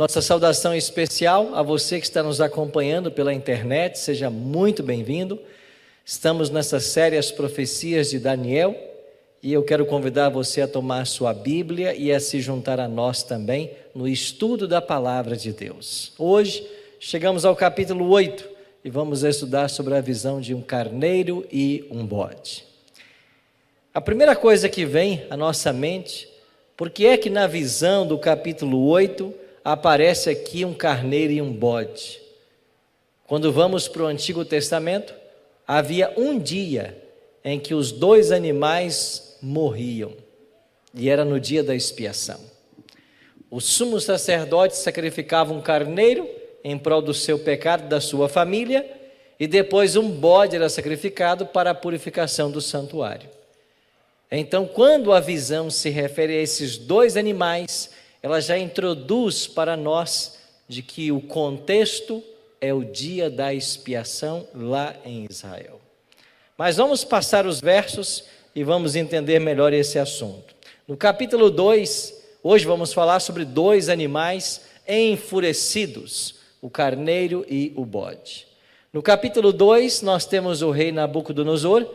Nossa saudação especial a você que está nos acompanhando pela internet, seja muito bem-vindo. Estamos nessa série As Profecias de Daniel e eu quero convidar você a tomar sua Bíblia e a se juntar a nós também no estudo da Palavra de Deus. Hoje chegamos ao capítulo 8 e vamos estudar sobre a visão de um carneiro e um bode. A primeira coisa que vem à nossa mente, por que é que na visão do capítulo 8 aparece aqui um carneiro e um bode? Quando vamos para o Antigo Testamento, havia um dia em que os dois animais morriam, e era no dia da expiação. O sumo sacerdote sacrificava um carneiro em prol do seu pecado, da sua família, e depois um bode era sacrificado para a purificação do santuário. Então, quando a visão se refere a esses dois animais, ela já introduz para nós de que o contexto é o dia da expiação lá em Israel. Mas vamos passar os versos e vamos entender melhor esse assunto. No capítulo 2, hoje vamos falar sobre dois animais enfurecidos, o carneiro e o bode. No capítulo 2, nós temos o rei Nabucodonosor,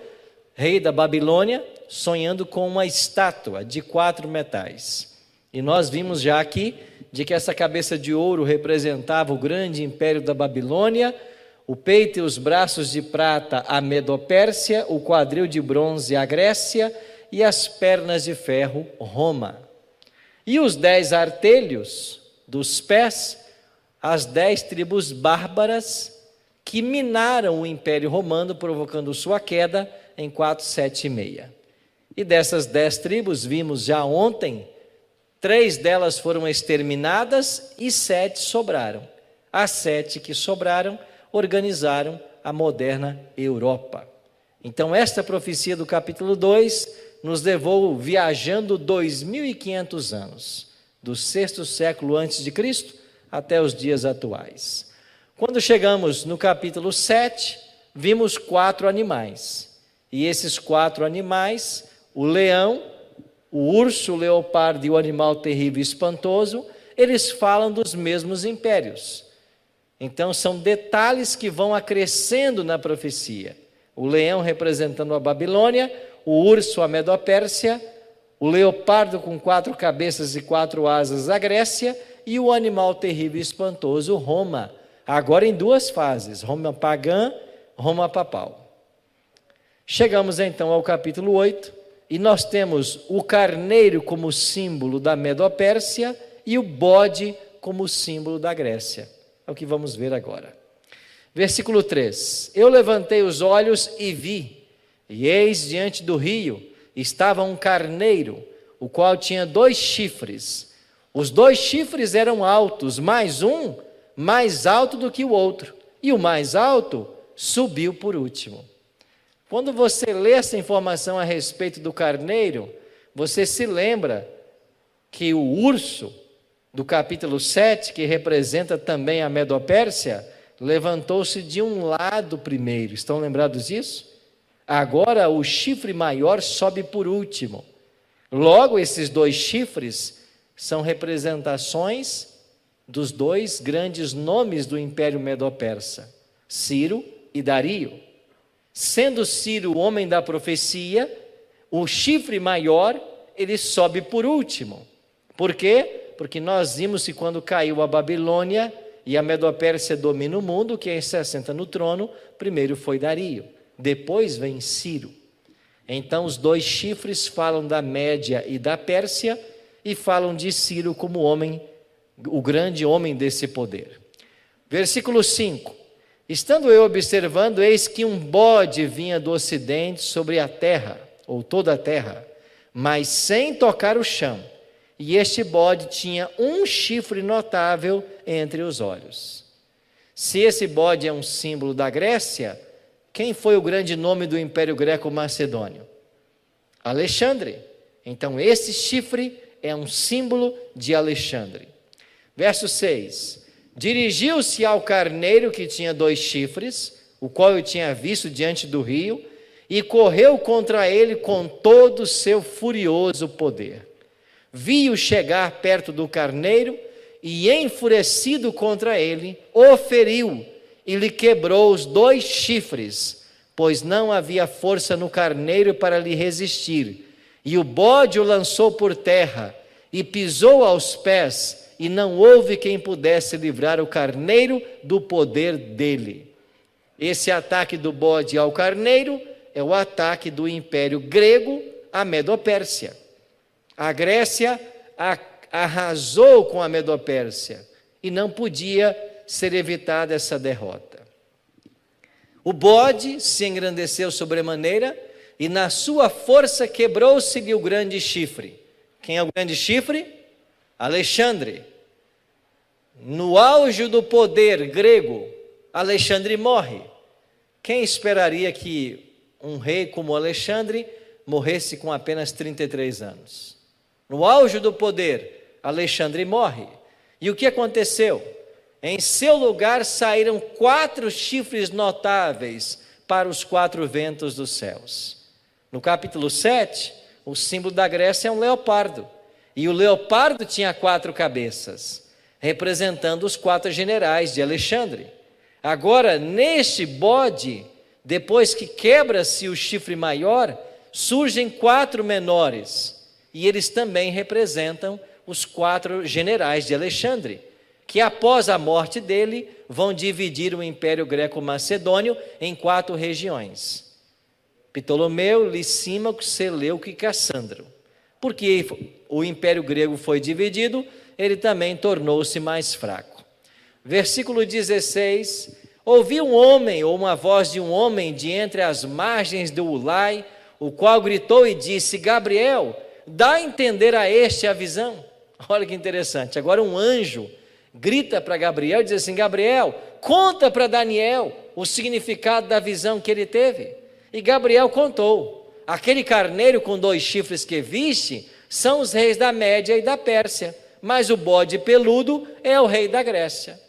rei da Babilônia, sonhando com uma estátua de 4 metais. E nós vimos já aqui de que essa cabeça de ouro representava o grande império da Babilônia, o peito e os braços de prata a Medopérsia, o quadril de bronze a Grécia e as pernas de ferro Roma. E os 10 artelhos dos pés, as 10 tribos bárbaras que minaram o império romano, provocando sua queda em 476. E dessas 10 tribos, vimos já ontem, 3 delas foram exterminadas e 7 sobraram. As 7 que sobraram organizaram a moderna Europa. Então esta profecia do capítulo 2 nos levou viajando 2.500 anos, do 6º século antes de Cristo até os dias atuais. Quando chegamos no capítulo 7, vimos 4 animais. E esses 4 animais, o leão, o urso, o leopardo e o animal terrível e espantoso, eles falam dos mesmos impérios. Então são detalhes que vão acrescendo na profecia. O leão representando a Babilônia, o urso a Medopérsia, o leopardo com 4 cabeças e 4 asas a Grécia e o animal terrível e espantoso Roma. Agora em 2 fases, Roma pagã, Roma papal. Chegamos então ao capítulo 8 e nós temos o carneiro como símbolo da Medopérsia e o bode como símbolo da Grécia. É o que vamos ver agora. Versículo 3: Eu levantei os olhos e vi, e eis diante do rio estava um carneiro, o qual tinha 2 chifres. Os 2 chifres eram altos, mais um mais alto do que o outro, e o mais alto subiu por último. Quando você lê essa informação a respeito do carneiro, você se lembra que o urso do capítulo 7, que representa também a Medopérsia, levantou-se de um lado primeiro. Estão lembrados disso? Agora o chifre maior sobe por último. Logo, esses 2 chifres são representações dos 2 grandes nomes do Império Medo-Persa, Ciro e Dario. Sendo Ciro o homem da profecia, o chifre maior, ele sobe por último. Por quê? Porque nós vimos que quando caiu a Babilônia e a Medopérsia domina o mundo, quem se assenta no trono, primeiro foi Dario, depois vem Ciro. Então os 2 chifres falam da Média e da Pérsia e falam de Ciro como homem, o grande homem desse poder. Versículo 5: Estando eu observando, eis que um bode vinha do ocidente sobre a terra, ou toda a terra, mas sem tocar o chão. E este bode tinha um chifre notável entre os olhos. Se esse bode é um símbolo da Grécia, quem foi o grande nome do Império Greco-Macedônio? Alexandre. Então esse chifre é um símbolo de Alexandre. Verso 6: Dirigiu-se ao carneiro que tinha 2 chifres, o qual eu tinha visto diante do rio, e correu contra ele com todo o seu furioso poder. Vi-o chegar perto do carneiro, e enfurecido contra ele, o feriu e lhe quebrou os 2 chifres, pois não havia força no carneiro para lhe resistir. E o bode o lançou por terra e pisou aos pés, e não houve quem pudesse livrar o carneiro do poder dele. Esse ataque do bode ao carneiro é o ataque do Império Grego à Medopérsia. A Grécia arrasou com a Medopérsia e não podia ser evitada essa derrota. O bode se engrandeceu sobremaneira e na sua força quebrou-se-lhe o grande chifre. Quem é o grande chifre? Alexandre. No auge do poder grego, Alexandre morre. Quem esperaria que um rei como Alexandre morresse com apenas 33 anos? No auge do poder, Alexandre morre. E o que aconteceu? Em seu lugar saíram 4 chifres notáveis para os 4 ventos dos céus. No capítulo 7, o símbolo da Grécia é um leopardo. E o leopardo tinha 4 cabeças, representando os 4 generais de Alexandre. Agora, neste bode, depois que quebra-se o chifre maior, surgem 4 menores. E eles também representam os 4 generais de Alexandre, que após a morte dele, vão dividir o Império Greco-Macedônio em 4 regiões: Ptolomeu, Licímaco, Seleuco e Cassandro. Porque o Império Grego foi dividido, ele também tornou-se mais fraco. Versículo 16: ouvi um homem, ou uma voz de um homem, de entre as margens do Ulai, o qual gritou e disse: Gabriel, dá a entender a este a visão. Olha que interessante, agora um anjo grita para Gabriel e diz assim: Gabriel, conta para Daniel o significado da visão que ele teve. E Gabriel contou: aquele carneiro com 2 chifres que viste são os reis da Média e da Pérsia, mas o bode peludo é o rei da Grécia.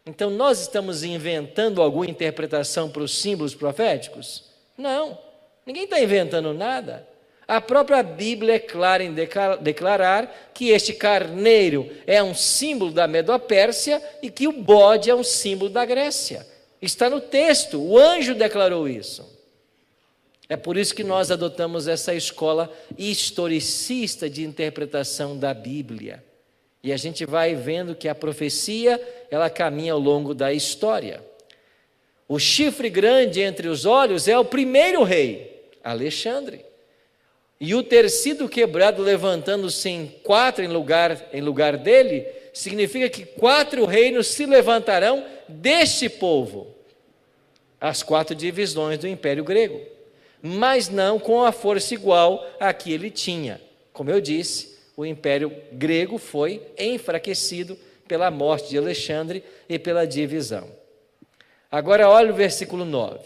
Então nós estamos inventando alguma interpretação para os símbolos proféticos? Não, ninguém está inventando nada. A própria Bíblia é clara em declarar que este carneiro é um símbolo da Medo-Pérsia e que o bode é um símbolo da Grécia. Está no texto, o anjo declarou isso. É por isso que nós adotamos essa escola historicista de interpretação da Bíblia. E a gente vai vendo que a profecia, ela caminha ao longo da história. O chifre grande entre os olhos é o primeiro rei, Alexandre. E o ter sido quebrado, levantando-se em 4 em lugar dele, significa que 4 reinos se levantarão deste povo. As 4 divisões do Império Grego. Mas não com a força igual a que ele tinha. Como eu disse, o Império Grego foi enfraquecido pela morte de Alexandre e pela divisão. Agora olha o versículo 9.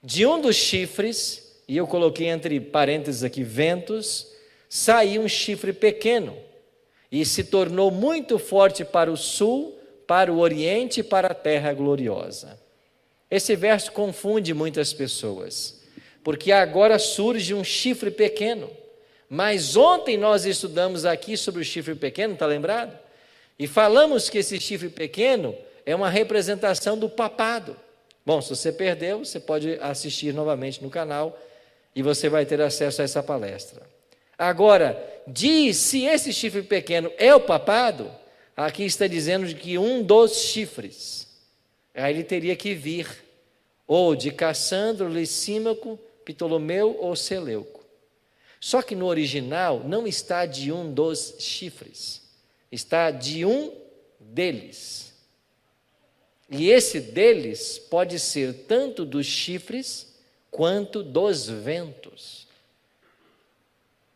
De um dos chifres, e eu coloquei entre parênteses aqui, ventos, saiu um chifre pequeno, e se tornou muito forte para o sul, para o oriente e para a terra gloriosa. Esse verso confunde muitas pessoas, porque agora surge um chifre pequeno. Mas ontem nós estudamos aqui sobre o chifre pequeno, está lembrado? E falamos que esse chifre pequeno é uma representação do papado. Bom, se você perdeu, você pode assistir novamente no canal e você vai ter acesso a essa palestra. Agora, se esse chifre pequeno é o papado, aqui está dizendo que um dos chifres, aí ele teria que vir ou de Cassandro, Licímaco, Ptolomeu ou Seleuco. Só que no original não está de um dos chifres, está de um deles. E esse deles pode ser tanto dos chifres quanto dos ventos.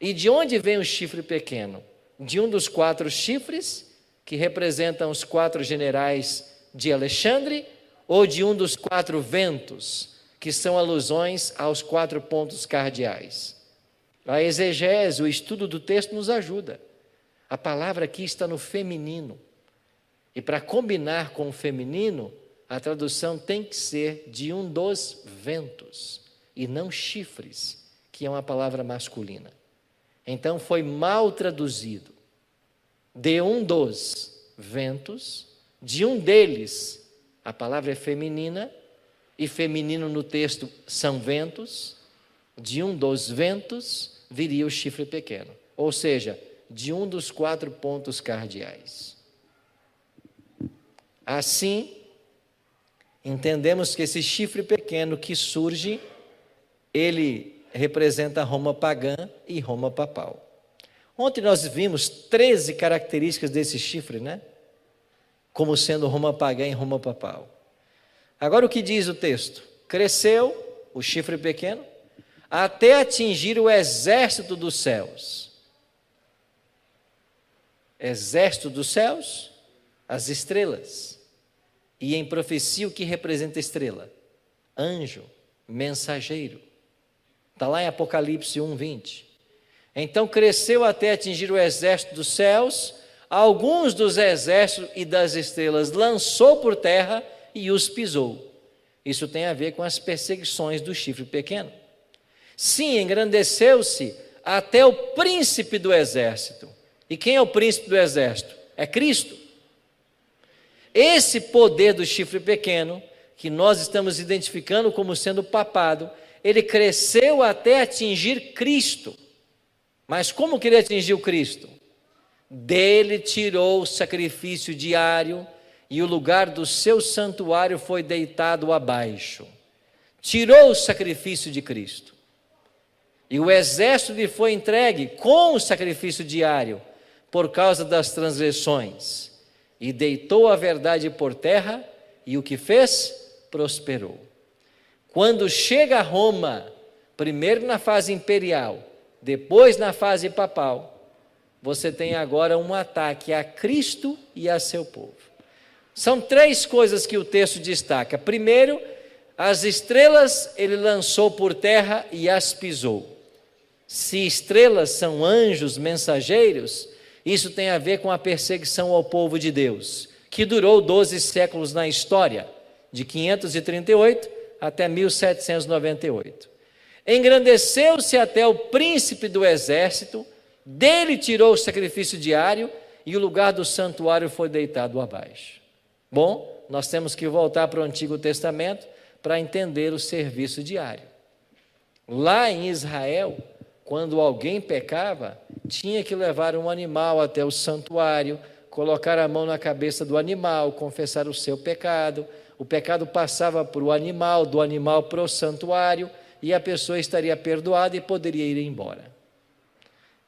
E de onde vem o chifre pequeno? De um dos 4 chifres, que representam os 4 generais de Alexandre, ou de um dos 4 ventos, que são alusões aos 4 pontos cardeais. A exegese, o estudo do texto nos ajuda. A palavra aqui está no feminino. E para combinar com o feminino, a tradução tem que ser de um dos ventos, e não chifres, que é uma palavra masculina. Então foi mal traduzido. De um dos, ventos, de um deles, a palavra é feminina, e feminino no texto são ventos, de um dos ventos viria o chifre pequeno, ou seja, de um dos 4 pontos cardeais. Assim, entendemos que esse chifre pequeno que surge, ele representa Roma pagã e Roma papal. Ontem nós vimos 13 características desse chifre, né? Como sendo Roma pagã e Roma papal. Agora o que diz o texto? Cresceu o chifre pequeno até atingir o exército dos céus. Exército dos céus, as estrelas. E em profecia o que representa estrela? Anjo, mensageiro. Está lá em Apocalipse 1:20. Então cresceu até atingir o exército dos céus, alguns dos exércitos e das estrelas lançou por terra e os pisou. Isso tem a ver com as perseguições do chifre pequeno. Sim, engrandeceu-se até o príncipe do exército. E quem é o príncipe do exército? É Cristo. Esse poder do chifre pequeno, que nós estamos identificando como sendo o papado, ele cresceu até atingir Cristo. Mas como que ele atingiu Cristo? Dele tirou o sacrifício diário e o lugar do seu santuário foi deitado abaixo. Tirou o sacrifício de Cristo. E o exército lhe foi entregue com o sacrifício diário por causa das transgressões. E deitou a verdade por terra e o que fez? Prosperou. Quando chega a Roma, primeiro na fase imperial, depois na fase papal, você tem agora um ataque a Cristo e a seu povo. São 3 coisas que o texto destaca. Primeiro, as estrelas ele lançou por terra e as pisou. Se estrelas são anjos mensageiros, isso tem a ver com a perseguição ao povo de Deus, que durou 12 séculos na história, de 538 até 1798. Engrandeceu-se até o príncipe do exército, dele tirou o sacrifício diário e o lugar do santuário foi deitado abaixo. Bom, nós temos que voltar para o Antigo Testamento para entender o serviço diário. Lá em Israel, quando alguém pecava, tinha que levar um animal até o santuário, colocar a mão na cabeça do animal, confessar o seu pecado. O pecado passava para o animal, do animal para o santuário, e a pessoa estaria perdoada e poderia ir embora.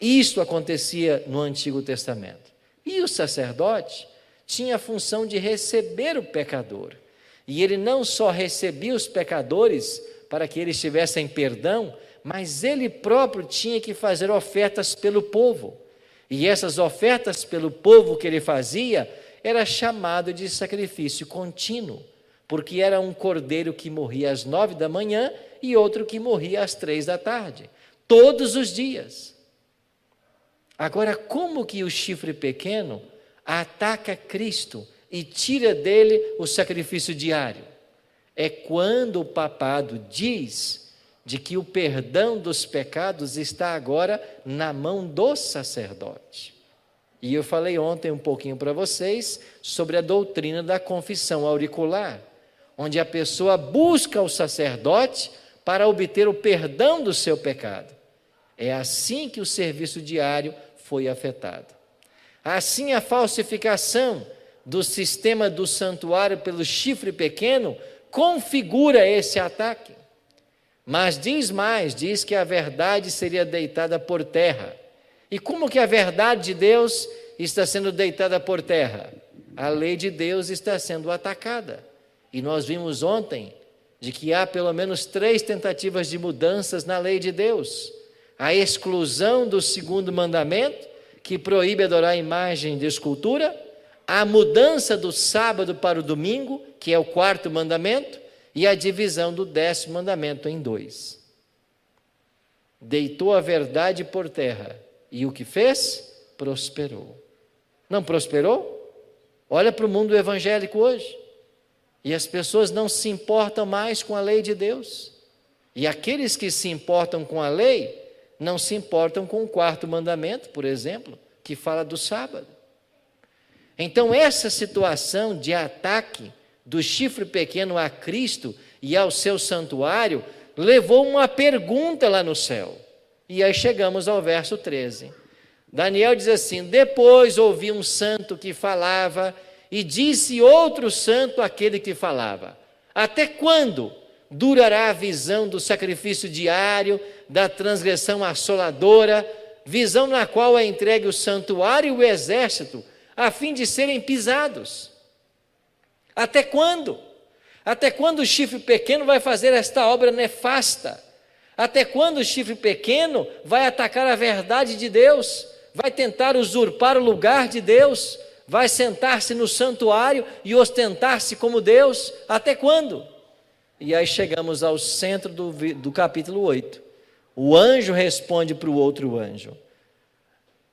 Isso acontecia no Antigo Testamento. E o sacerdote tinha a função de receber o pecador. E ele não só recebia os pecadores para que eles tivessem perdão, mas ele próprio tinha que fazer ofertas pelo povo. E essas ofertas pelo povo que ele fazia era chamado de sacrifício contínuo, porque era um cordeiro que morria às 9 da manhã e outro que morria às 3 da tarde, todos os dias. Agora, como que o chifre pequeno ataca Cristo e tira dele o sacrifício diário? É quando o papado diz de que o perdão dos pecados está agora na mão do sacerdote. E eu falei ontem um pouquinho para vocês sobre a doutrina da confissão auricular, onde a pessoa busca o sacerdote para obter o perdão do seu pecado. É assim que o serviço diário foi afetado. Assim, a falsificação do sistema do santuário pelo chifre pequeno configura esse ataque. Mas diz mais, diz que a verdade seria deitada por terra. E como que a verdade de Deus está sendo deitada por terra? A lei de Deus está sendo atacada. E nós vimos ontem de que há pelo menos 3 tentativas de mudanças na lei de Deus. A exclusão do 2º mandamento, que proíbe adorar a imagem de escultura, a mudança do sábado para o domingo, que é o 4º mandamento, e a divisão do 10º mandamento em 2. Deitou a verdade por terra, e o que fez? Prosperou. Não prosperou? Olha para o mundo evangélico hoje. E as pessoas não se importam mais com a lei de Deus. E aqueles que se importam com a lei, não se importam com o 4º mandamento, por exemplo, que fala do sábado. Então, essa situação de ataque do chifre pequeno a Cristo e ao seu santuário levou uma pergunta lá no céu. E aí chegamos ao verso 13. Daniel diz assim: depois ouvi um santo que falava, e disse outro santo àquele que falava: até quando durará a visão do sacrifício diário, da transgressão assoladora, visão na qual é entregue o santuário e o exército, a fim de serem pisados? Até quando? Até quando o chifre pequeno vai fazer esta obra nefasta? Até quando o chifre pequeno vai atacar a verdade de Deus? Vai tentar usurpar o lugar de Deus? Vai sentar-se no santuário e ostentar-se como Deus? Até quando? E aí chegamos ao centro do capítulo 8. O anjo responde para o outro anjo: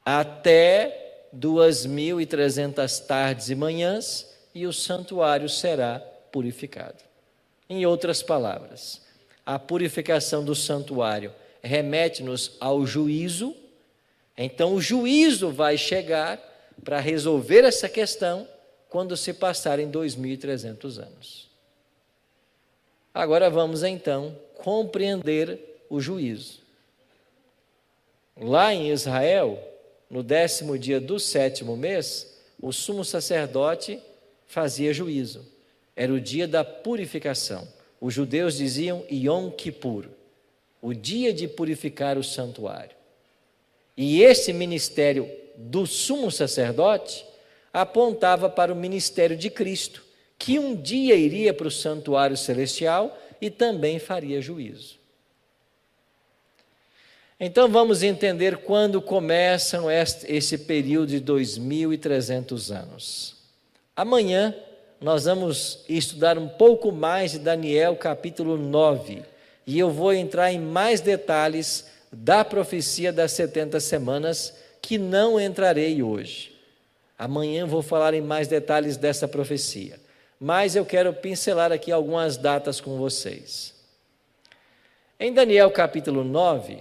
até 2.300 tardes e manhãs, e o santuário será purificado. Em outras palavras, a purificação do santuário remete-nos ao juízo. Então o juízo vai chegar para resolver essa questão quando se passarem 2.300 anos. Agora vamos então compreender o juízo. Lá em Israel, no 10º dia do 7º mês, o sumo sacerdote fazia juízo. Era o dia da purificação. Os judeus diziam Yom Kippur, o dia de purificar o santuário. E esse ministério do sumo sacerdote apontava para o ministério de Cristo, que um dia iria para o santuário celestial e também faria juízo. Então vamos entender quando começam esse período de 2.300 anos. Amanhã nós vamos estudar um pouco mais de Daniel capítulo 9, e eu vou entrar em mais detalhes da profecia das 70 semanas, que não entrarei hoje. Amanhã vou falar em mais detalhes dessa profecia, mas eu quero pincelar aqui algumas datas com vocês. Em Daniel capítulo 9,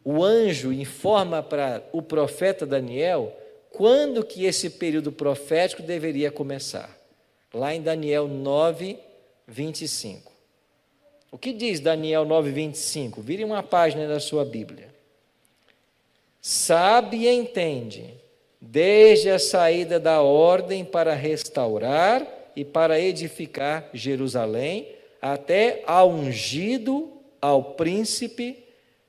o anjo informa para o profeta Daniel quando que esse período profético deveria começar. Lá em Daniel 9, 25. O que diz Daniel 9, 25? Vire uma página da sua Bíblia. Sabe e entende, desde a saída da ordem para restaurar e para edificar Jerusalém, até ao ungido, ao príncipe,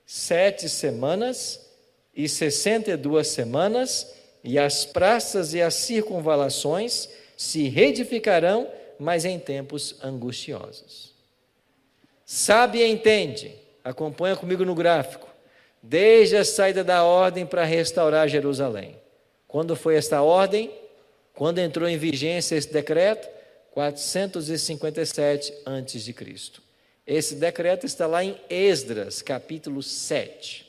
7 semanas e 62 semanas, e as praças e as circunvalações se reedificarão, mas em tempos angustiosos. Sabe e entende, acompanha comigo no gráfico, desde a saída da ordem para restaurar Jerusalém. Quando foi esta ordem? Quando entrou em vigência esse decreto? 457 a.C. Esse decreto está lá em Esdras, capítulo 7.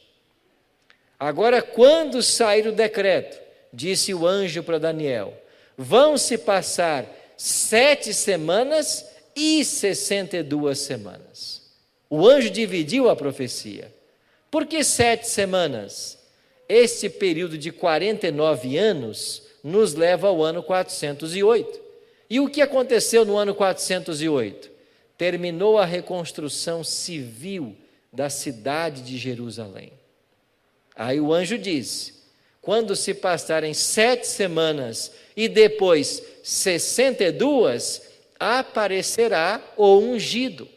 Agora, quando sair o decreto, disse o anjo para Daniel, vão se passar 7 semanas e 62 semanas. O anjo dividiu a profecia. Por que 7 semanas? Este período de 49 anos nos leva ao ano 408. E o que aconteceu no ano 408? Terminou a reconstrução civil da cidade de Jerusalém. Aí o anjo disse, quando se passarem 7 semanas e depois 62, aparecerá o ungido.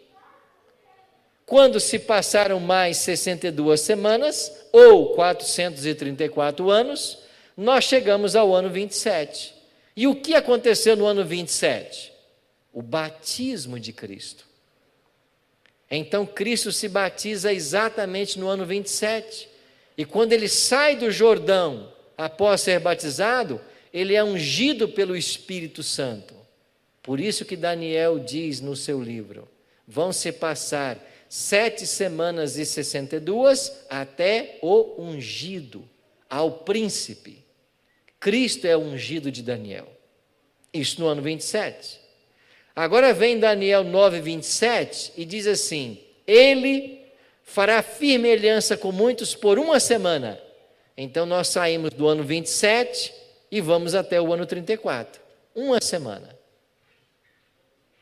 Quando se passaram mais 62 semanas, ou 434 anos, nós chegamos ao ano 27. E o que aconteceu no ano 27? O batismo de Cristo. Então Cristo se batiza exatamente no ano 27. E quando ele sai do Jordão, após ser batizado, ele é ungido pelo Espírito Santo. Por isso que Daniel diz no seu livro, vão se passar 7 semanas e 62 até o ungido, ao príncipe. Cristo é o ungido de Daniel. Isso no ano 27. Agora vem Daniel 9, 27 e diz assim, ele fará firme aliança com muitos por 1 semana. Então nós saímos do ano 27 e vamos até o ano 34, uma semana.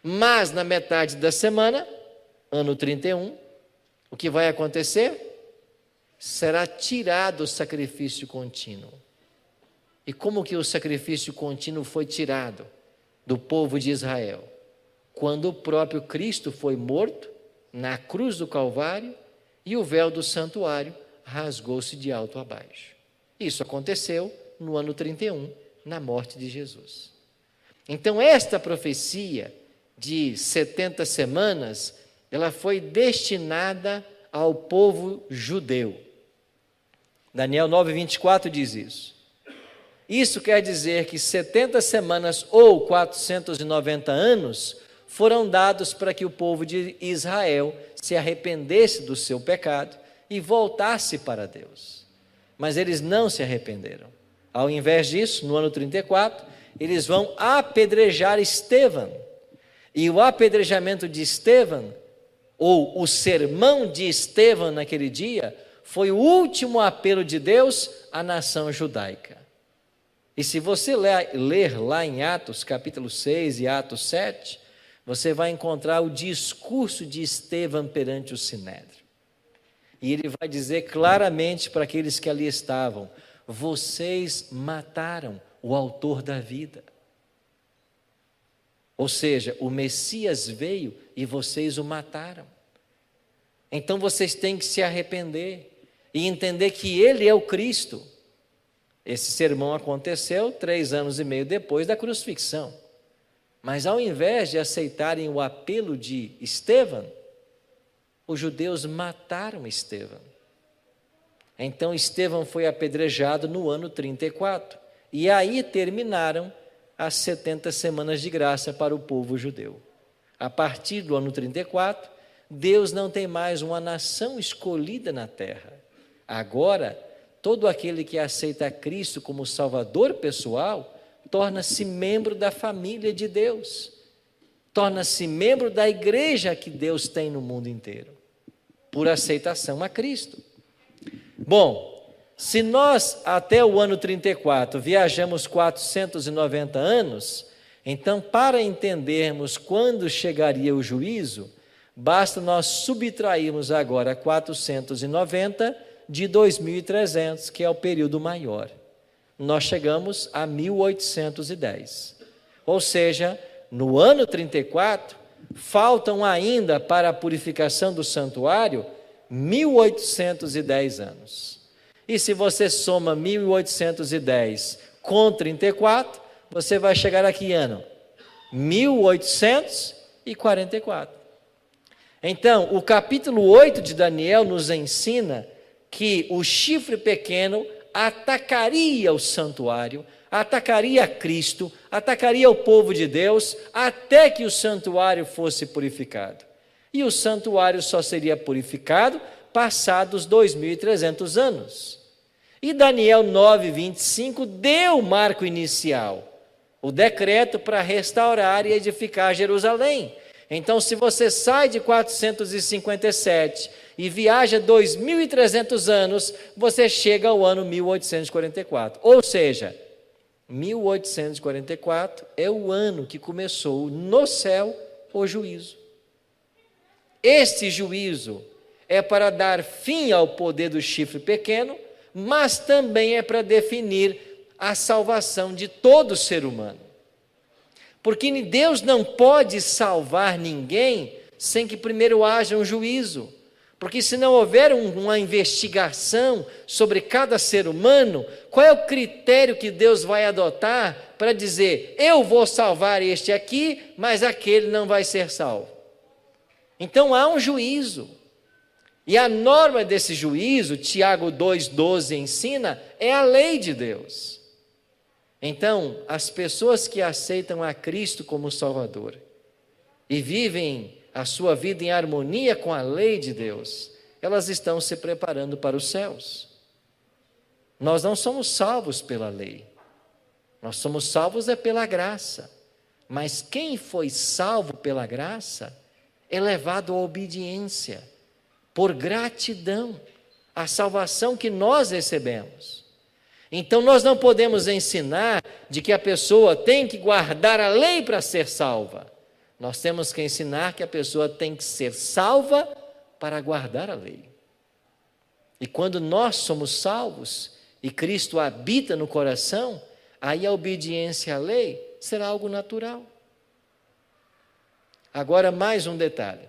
Mas na metade da semana, ano 31, o que vai acontecer? Será tirado o sacrifício contínuo. E como que o sacrifício contínuo foi tirado do povo de Israel? Quando o próprio Cristo foi morto na cruz do Calvário e o véu do santuário rasgou-se de alto a baixo. Isso aconteceu no ano 31, na morte de Jesus. Então esta profecia de 70 semanas, ela foi destinada ao povo judeu. Daniel 9:24 diz isso. Isso quer dizer que 70 semanas ou 490 anos foram dados para que o povo de Israel se arrependesse do seu pecado e voltasse para Deus. Mas eles não se arrependeram. Ao invés disso, no ano 34, eles vão apedrejar Estevão. E o apedrejamento de Estevão, ou o sermão de Estevão naquele dia, foi o último apelo de Deus à nação judaica. E se você ler lá em Atos capítulo 6 e Atos 7, você vai encontrar o discurso de Estevão perante o Sinédrio. E ele vai dizer claramente para aqueles que ali estavam: vocês mataram o autor da vida. Ou seja, o Messias veio e vocês o mataram. Então vocês têm que se arrepender e entender que ele é o Cristo. Esse sermão aconteceu 3 anos e meio depois da crucifixão. Mas ao invés de aceitarem o apelo de Estevão, os judeus mataram Estevão. Então Estevão foi apedrejado no ano 34. E aí terminaram as 70 semanas de graça para o povo judeu. A partir do ano 34, Deus não tem mais uma nação escolhida na terra. Agora, todo aquele que aceita Cristo como Salvador pessoal, torna-se membro da família de Deus, torna-se membro da igreja que Deus tem no mundo inteiro, por aceitação a Cristo. Bom, se nós até o ano 34 viajamos 490 anos, então para entendermos quando chegaria o juízo, basta nós subtrairmos agora 490 de 2300, que é o período maior. Nós chegamos a 1810. Ou seja, no ano 34, faltam ainda para a purificação do santuário 1810 anos. E se você soma 1810 com 34, você vai chegar a que ano? 1844. Então, o capítulo 8 de Daniel nos ensina que o chifre pequeno atacaria o santuário, atacaria Cristo, atacaria o povo de Deus, até que o santuário fosse purificado. E o santuário só seria purificado passados 2300 anos. E Daniel 9:25 deu o marco inicial, o decreto para restaurar e edificar Jerusalém. Então, se você sai de 457 e viaja 2.300 anos, você chega ao ano 1844. Ou seja, 1844 é o ano que começou no céu o juízo. Este juízo é para dar fim ao poder do chifre pequeno, mas também é para definir a salvação de todo ser humano. Porque Deus não pode salvar ninguém sem que primeiro haja um juízo. Porque se não houver uma investigação sobre cada ser humano, qual é o critério que Deus vai adotar para dizer: eu vou salvar este aqui, mas aquele não vai ser salvo? Então há um juízo. E a norma desse juízo, Tiago 2,12 ensina, é a lei de Deus. Então, as pessoas que aceitam a Cristo como Salvador e vivem a sua vida em harmonia com a lei de Deus, elas estão se preparando para os céus. Nós não somos salvos pela lei, nós somos salvos pela graça. Mas quem foi salvo pela graça é levado à obediência, por gratidão à salvação que nós recebemos. Então nós não podemos ensinar de que a pessoa tem que guardar a lei para ser salva. Nós temos que ensinar que a pessoa tem que ser salva para guardar a lei. E quando nós somos salvos e Cristo habita no coração, aí a obediência à lei será algo natural. Agora, mais um detalhe.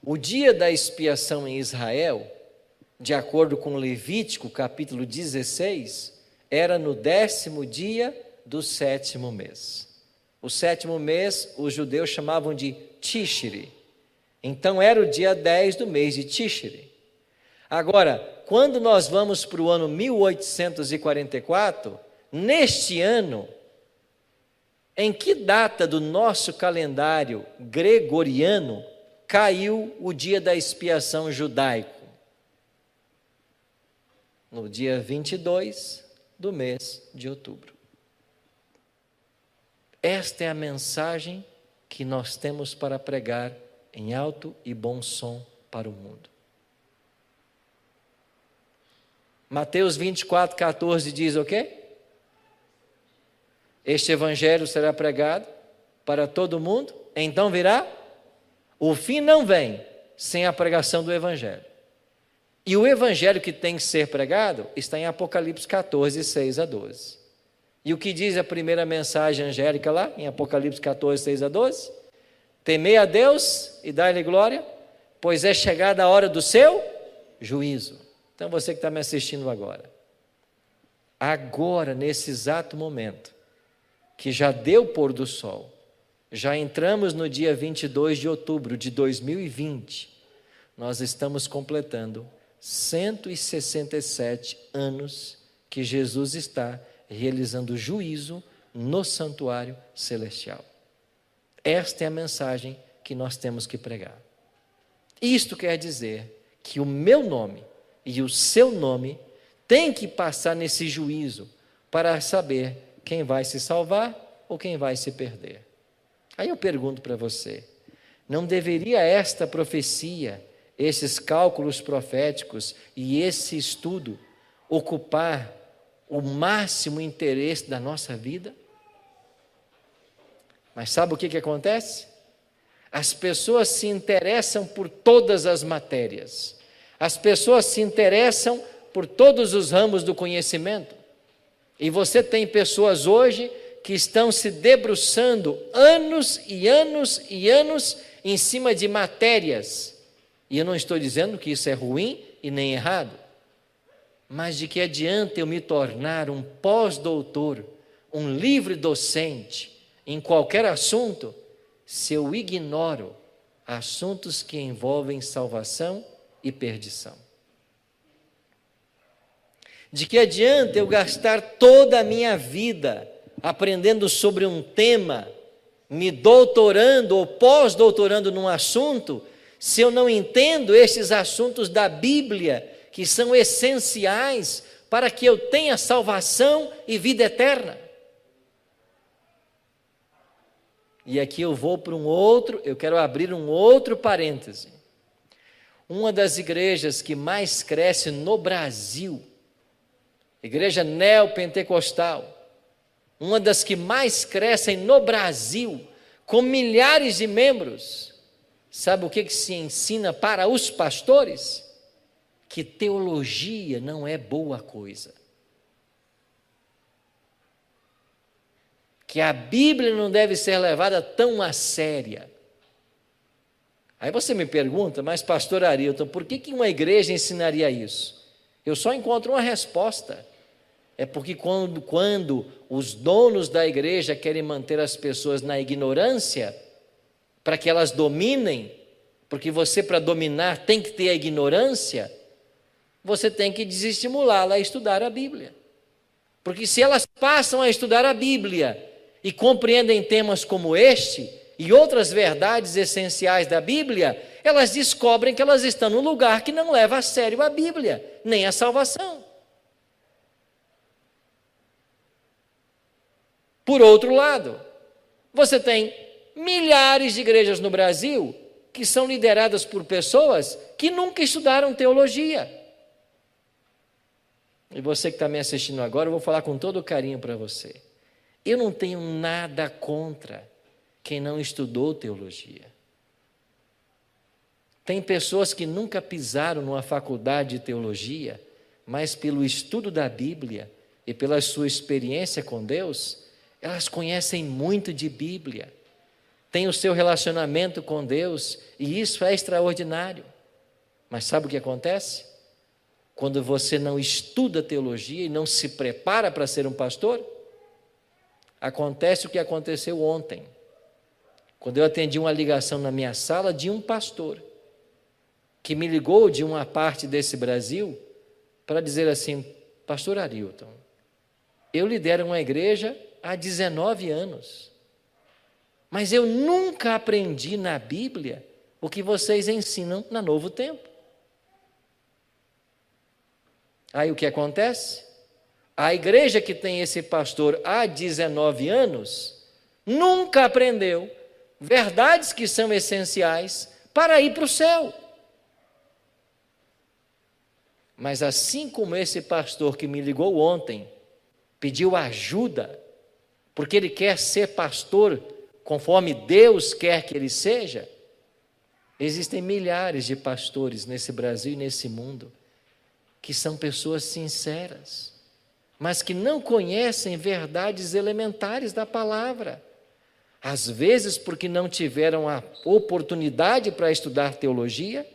O dia da expiação em Israel, de acordo com Levítico, capítulo 16, era no 10º dia do 7º mês. O 7º mês, os judeus chamavam de Tishri. Então, era o dia 10 do mês de Tishri. Agora, quando nós vamos para o ano 1844, neste ano, em que data do nosso calendário gregoriano caiu o dia da expiação judaico? No dia 22 do mês de outubro. Esta é a mensagem que nós temos para pregar em alto e bom som para o mundo. Mateus 24:14 diz o quê? Este evangelho será pregado para todo mundo, então virá. O fim não vem sem a pregação do evangelho. E o evangelho que tem que ser pregado está em Apocalipse 14, 6 a 12. E o que diz a primeira mensagem angélica lá, em Apocalipse 14, 6 a 12? Temei a Deus e dai-lhe glória, pois é chegada a hora do seu juízo. Então você que está me assistindo agora, nesse exato momento, que já deu pôr do sol, já entramos no dia 22 de outubro de 2020, nós estamos completando 167 anos que Jesus está realizando juízo no santuário celestial. Esta é a mensagem que nós temos que pregar. Isto quer dizer que o meu nome e o seu nome tem que passar nesse juízo para saber quem vai se salvar ou quem vai se perder. Aí eu pergunto para você, não deveria esta profecia, esses cálculos proféticos e esse estudo ocupar o máximo interesse da nossa vida? Mas sabe o que acontece? As pessoas se interessam por todas as matérias. As pessoas se interessam por todos os ramos do conhecimento. E você tem pessoas hoje que estão se debruçando anos e anos e anos em cima de matérias. E eu não estou dizendo que isso é ruim e nem errado. Mas de que adianta eu me tornar um pós-doutor, um livre docente em qualquer assunto, se eu ignoro assuntos que envolvem salvação e perdição? De que adianta eu gastar toda a minha vida aprendendo sobre um tema, me doutorando ou pós-doutorando num assunto, se eu não entendo esses assuntos da Bíblia, que são essenciais para que eu tenha salvação e vida eterna? E aqui eu quero abrir um outro parêntese. Uma das igrejas que mais cresce no Brasil, igreja neopentecostal, uma das que mais crescem no Brasil, com milhares de membros, sabe o que se ensina para os pastores? Que teologia não é boa coisa. Que a Bíblia não deve ser levada tão a séria. Aí você me pergunta, mas pastor Arilton, por que uma igreja ensinaria isso? Eu só encontro uma resposta. É porque quando os donos da igreja querem manter as pessoas na ignorância, para que elas dominem, porque você, para dominar, tem que ter a ignorância, você tem que desestimulá-la a estudar a Bíblia. Porque se elas passam a estudar a Bíblia e compreendem temas como este e outras verdades essenciais da Bíblia, elas descobrem que elas estão num lugar que não leva a sério a Bíblia, nem a salvação. Por outro lado, você tem milhares de igrejas no Brasil que são lideradas por pessoas que nunca estudaram teologia. E você que está me assistindo agora, eu vou falar com todo carinho para você. Eu não tenho nada contra quem não estudou teologia. Tem pessoas que nunca pisaram numa faculdade de teologia, mas pelo estudo da Bíblia e pela sua experiência com Deus, elas conhecem muito de Bíblia, têm o seu relacionamento com Deus, e isso é extraordinário. Mas sabe o que acontece? Quando você não estuda teologia e não se prepara para ser um pastor, acontece o que aconteceu ontem, quando eu atendi uma ligação na minha sala de um pastor, que me ligou de uma parte desse Brasil, para dizer assim: pastor Arilton, eu lidero uma igreja há 19 anos, mas eu nunca aprendi na Bíblia o que vocês ensinam na Novo Tempo. Aí o que acontece? A igreja que tem esse pastor há 19 anos, nunca aprendeu verdades que são essenciais para ir para o céu. Mas assim como esse pastor que me ligou ontem, pediu ajuda, porque ele quer ser pastor conforme Deus quer que ele seja, existem milhares de pastores nesse Brasil e nesse mundo, que são pessoas sinceras, mas que não conhecem verdades elementares da palavra. Às vezes porque não tiveram a oportunidade para estudar teologia,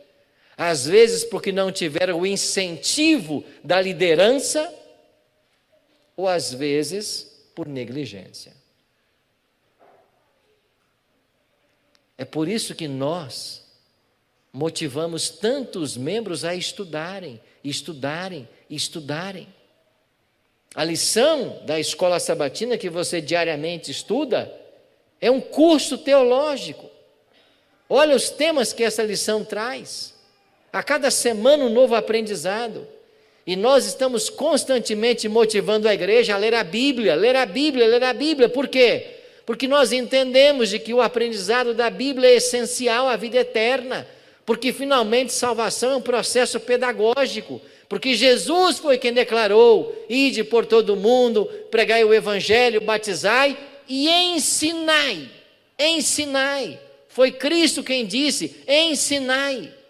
às vezes porque não tiveram o incentivo da liderança, ou às vezes por negligência. É por isso que nós motivamos tantos membros a estudarem, estudarem, estudarem. A lição da escola sabatina que você diariamente estuda é um curso teológico. Olha os temas que essa lição traz. A cada semana um novo aprendizado. E nós estamos constantemente motivando a igreja a ler a Bíblia, ler a Bíblia, ler a Bíblia. Por quê? Porque nós entendemos de que o aprendizado da Bíblia é essencial à vida eterna. Porque finalmente salvação é um processo pedagógico. Porque Jesus foi quem declarou: ide por todo o mundo, pregai o evangelho, batizai e ensinai. Ensinai. Foi Cristo quem disse: ensinai.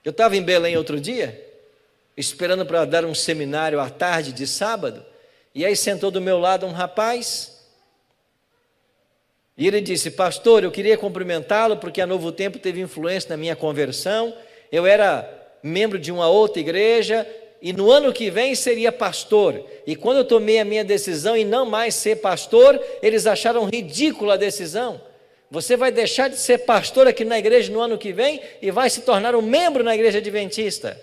Eu estava em Belém outro dia, esperando para dar um seminário à tarde de sábado, e aí sentou do meu lado um rapaz, e ele disse: pastor, eu queria cumprimentá-lo, porque a Novo Tempo teve influência na minha conversão, eu era membro de uma outra igreja, e no ano que vem seria pastor, e quando eu tomei a minha decisão em não mais ser pastor, eles acharam ridícula a decisão. Você vai deixar de ser pastor aqui na igreja no ano que vem e vai se tornar um membro na igreja adventista.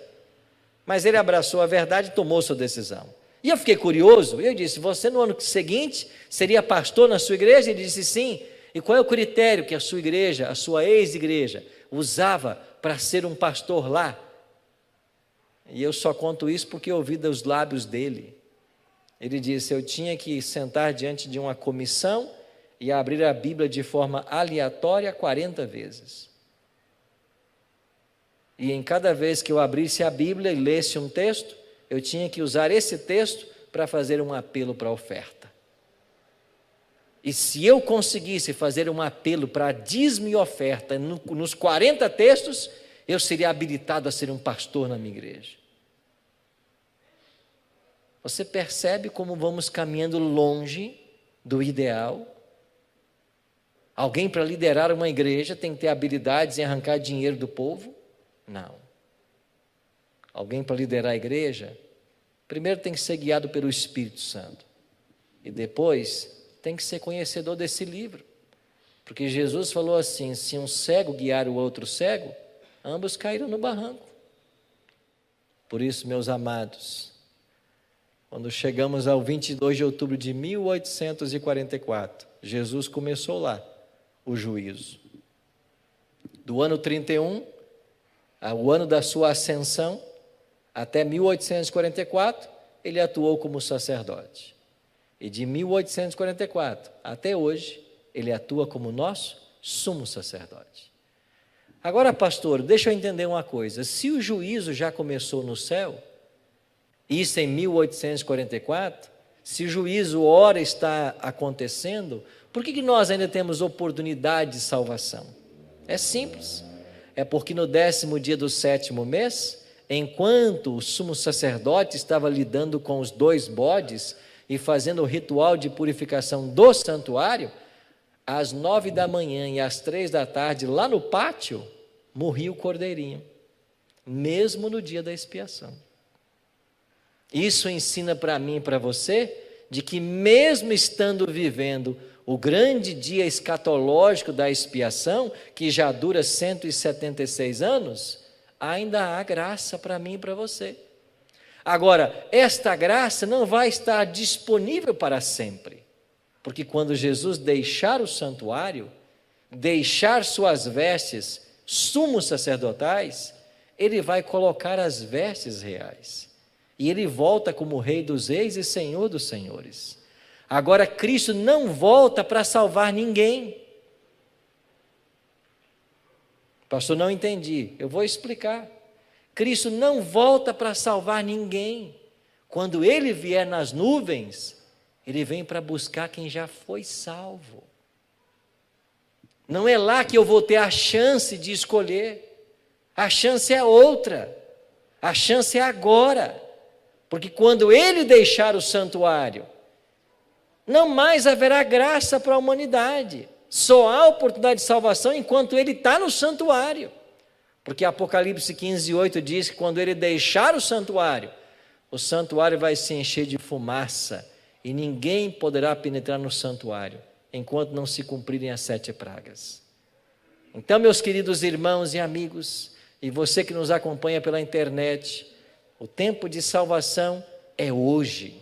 Mas ele abraçou a verdade e tomou sua decisão. E eu fiquei curioso, e eu disse: você no ano seguinte seria pastor na sua igreja? Ele disse sim. E qual é o critério que a sua igreja, a sua ex-igreja, usava para ser um pastor lá? E eu só conto isso porque eu ouvi dos lábios dele. Ele disse: eu tinha que sentar diante de uma comissão e abrir a Bíblia de forma aleatória 40 vezes. E em cada vez que eu abrisse a Bíblia e lesse um texto, eu tinha que usar esse texto para fazer um apelo para a oferta. E se eu conseguisse fazer um apelo para dízimo e oferta nos 40 textos, eu seria habilitado a ser um pastor na minha igreja. Você percebe como vamos caminhando longe do ideal? Alguém para liderar uma igreja tem que ter habilidades em arrancar dinheiro do povo? Não. Alguém para liderar a igreja, primeiro tem que ser guiado pelo Espírito Santo. E depois tem que ser conhecedor desse livro. Porque Jesus falou assim: se um cego guiar o outro cego, ambos cairão no barranco. Por isso, meus amados, quando chegamos ao 22 de outubro de 1844, Jesus começou lá o juízo. Do ano 31, ao ano da sua ascensão, até 1844, ele atuou como sacerdote. E de 1844 até hoje, ele atua como nosso sumo sacerdote. Agora, pastor, deixa eu entender uma coisa. Se o juízo já começou no céu, isso em 1844, se o juízo ora está acontecendo, por que nós ainda temos oportunidade de salvação? É simples. É porque no 10º dia do 7º mês, enquanto o sumo sacerdote estava lidando com os 2 bodes e fazendo o ritual de purificação do santuário, às 9 da manhã e às 3 da tarde, lá no pátio, morria o cordeirinho, mesmo no dia da expiação. Isso ensina para mim e para você, de que mesmo estando vivendo o grande dia escatológico da expiação, que já dura 176 anos, ainda há graça para mim e para você. Agora, esta graça não vai estar disponível para sempre, porque quando Jesus deixar o santuário, deixar suas vestes sumos sacerdotais, ele vai colocar as vestes reais, e ele volta como Rei dos Reis e Senhor dos Senhores. Agora, Cristo não volta para salvar ninguém. Pastor, não entendi. Eu vou explicar. Cristo não volta para salvar ninguém. Quando ele vier nas nuvens, ele vem para buscar quem já foi salvo. Não é lá que eu vou ter a chance de escolher. A chance é outra. A chance é agora. Porque quando ele deixar o santuário, não mais haverá graça para a humanidade. Só há oportunidade de salvação enquanto ele está no santuário. Porque Apocalipse 15:8 diz que quando ele deixar o santuário vai se encher de fumaça e ninguém poderá penetrar no santuário enquanto não se cumprirem as 7 pragas. Então, meus queridos irmãos e amigos, e você que nos acompanha pela internet, o tempo de salvação é hoje.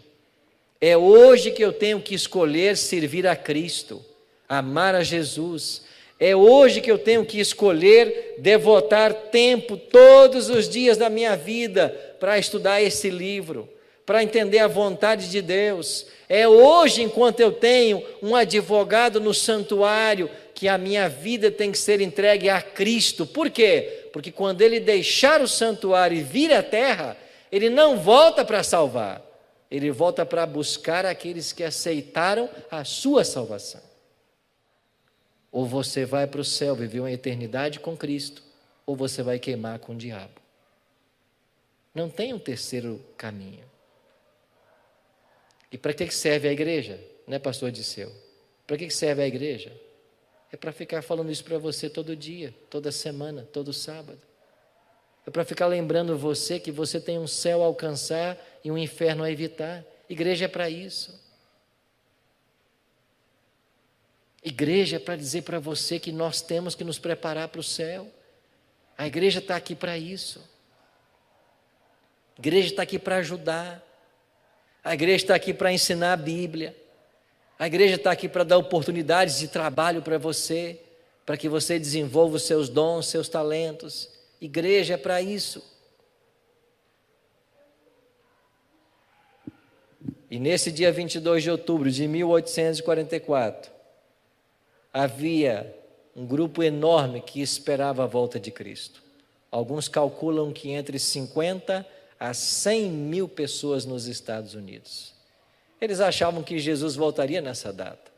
É hoje que eu tenho que escolher servir a Cristo, amar a Jesus. É hoje que eu tenho que escolher devotar tempo todos os dias da minha vida para estudar esse livro, para entender a vontade de Deus. É hoje, enquanto eu tenho um advogado no santuário, que a minha vida tem que ser entregue a Cristo. Por quê? Porque quando ele deixar o santuário e vir à terra, ele não volta para salvar, ele volta para buscar aqueles que aceitaram a sua salvação. Ou você vai para o céu viver uma eternidade com Cristo, ou você vai queimar com o diabo. Não tem um terceiro caminho. E para que serve a igreja? Né, pastor Disseu? Para que serve a igreja? É para ficar falando isso para você todo dia, toda semana, todo sábado. É para ficar lembrando você que você tem um céu a alcançar e um inferno a evitar. Igreja é para isso. Igreja é para dizer para você que nós temos que nos preparar para o céu. A igreja está aqui para isso. A igreja está aqui para ajudar. A igreja está aqui para ensinar a Bíblia. A igreja está aqui para dar oportunidades de trabalho para você, para que você desenvolva os seus dons, seus talentos. Igreja é para isso. E nesse dia 22 de outubro de 1844, havia um grupo enorme que esperava a volta de Cristo. Alguns calculam que entre 50 a 100 mil pessoas nos Estados Unidos. Eles achavam que Jesus voltaria nessa data.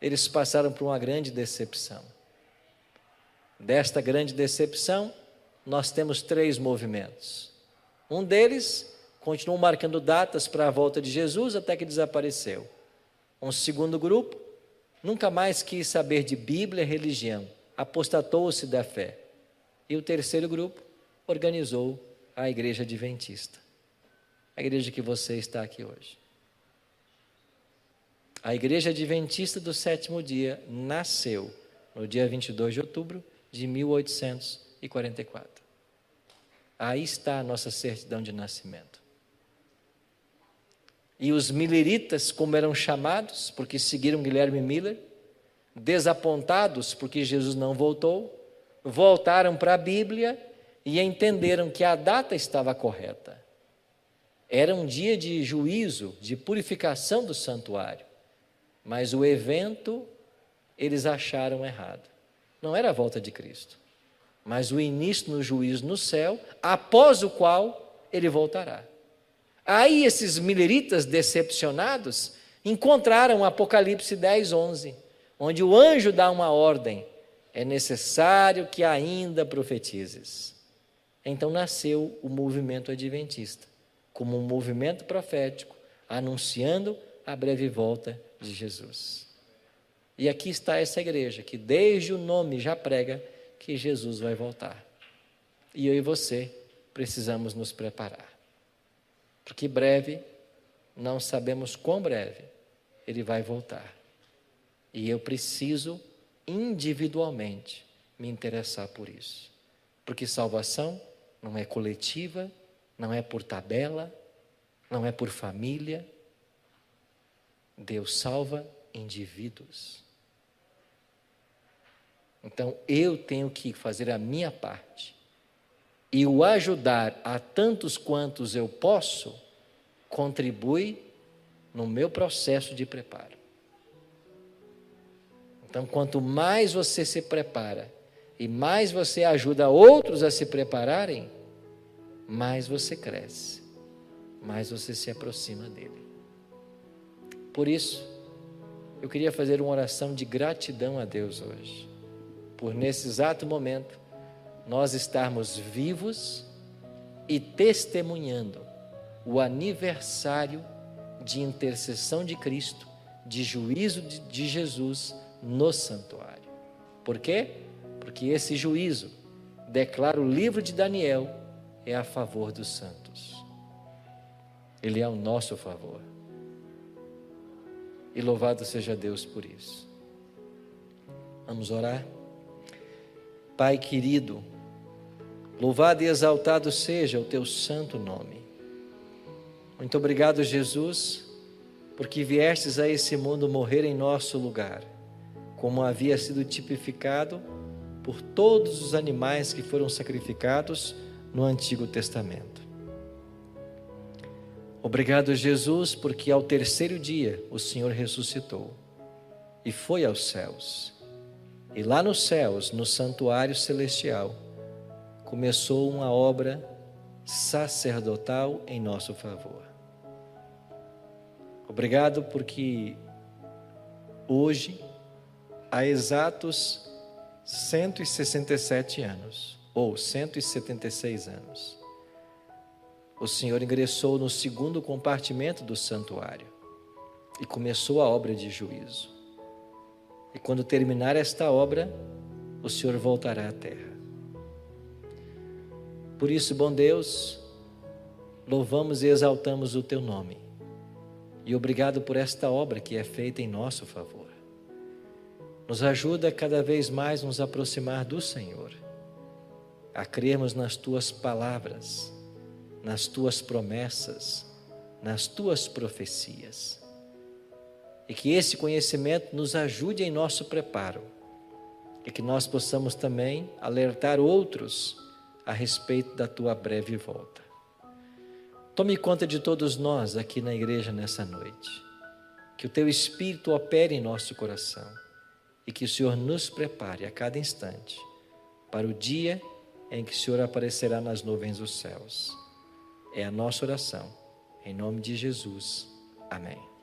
Eles passaram por uma grande decepção. Desta grande decepção, nós temos 3 movimentos. Um deles continuou marcando datas para a volta de Jesus até que desapareceu. Um segundo grupo nunca mais quis saber de Bíblia e religião, apostatou-se da fé. E o terceiro grupo organizou a Igreja Adventista, a igreja que você está aqui hoje. A Igreja Adventista do 7º dia nasceu no dia 22 de outubro de 1844. Aí está a nossa certidão de nascimento. E os milleritas, como eram chamados, porque seguiram Guilherme Miller, desapontados porque Jesus não voltou, voltaram para a Bíblia e entenderam que a data estava correta. Era um dia de juízo, de purificação do santuário, mas o evento eles acharam errado. não era a volta de Cristo, mas o início no juízo no céu, após o qual ele voltará. Aí esses mileritas decepcionados encontraram Apocalipse 10:11, onde o anjo dá uma ordem: é necessário que ainda profetizes. Então nasceu o movimento adventista, como um movimento profético, anunciando a breve volta de Jesus. E aqui está essa igreja, que desde o nome já prega que Jesus vai voltar. E eu e você precisamos nos preparar, porque breve, não sabemos quão breve, ele vai voltar. E eu preciso individualmente me interessar por isso, porque salvação não é coletiva, não é por tabela, não é por família. Deus salva indivíduos. Então eu tenho que fazer a minha parte e o ajudar a tantos quantos eu posso contribui no meu processo de preparo. Então, quanto mais você se prepara e mais você ajuda outros a se prepararem, mais você cresce, mais você se aproxima dele. Por isso, eu queria fazer uma oração de gratidão a Deus hoje, por nesse exato momento nós estarmos vivos e testemunhando o aniversário de intercessão de Cristo, de juízo de Jesus no santuário. Por quê? Porque esse juízo, declara o livro de Daniel, é a favor dos santos. Ele é ao nosso favor. E louvado seja Deus por isso. Vamos orar? Pai querido, louvado e exaltado seja o teu santo nome. Muito obrigado, Jesus, porque viestes a esse mundo morrer em nosso lugar, como havia sido tipificado por todos os animais que foram sacrificados no Antigo Testamento. Obrigado, Jesus, porque ao terceiro dia o Senhor ressuscitou e foi aos céus. E lá nos céus, no santuário celestial, começou uma obra sacerdotal em nosso favor. Obrigado porque hoje, há exatos 167 anos, ou 176 anos, o Senhor ingressou no segundo compartimento do santuário e começou a obra de juízo. E quando terminar esta obra, o Senhor voltará à terra. Por isso, bom Deus, louvamos e exaltamos o teu nome. E obrigado por esta obra que é feita em nosso favor. Nos ajuda cada vez mais nos aproximar do Senhor, a crermos nas tuas palavras, nas tuas promessas, nas tuas profecias. E que esse conhecimento nos ajude em nosso preparo, e que nós possamos também alertar outros a respeito da tua breve volta. Tome conta de todos nós aqui na igreja nessa noite, que o teu Espírito opere em nosso coração e que o Senhor nos prepare a cada instante para o dia em que o Senhor aparecerá nas nuvens dos céus. É a nossa oração, em nome de Jesus. Amém.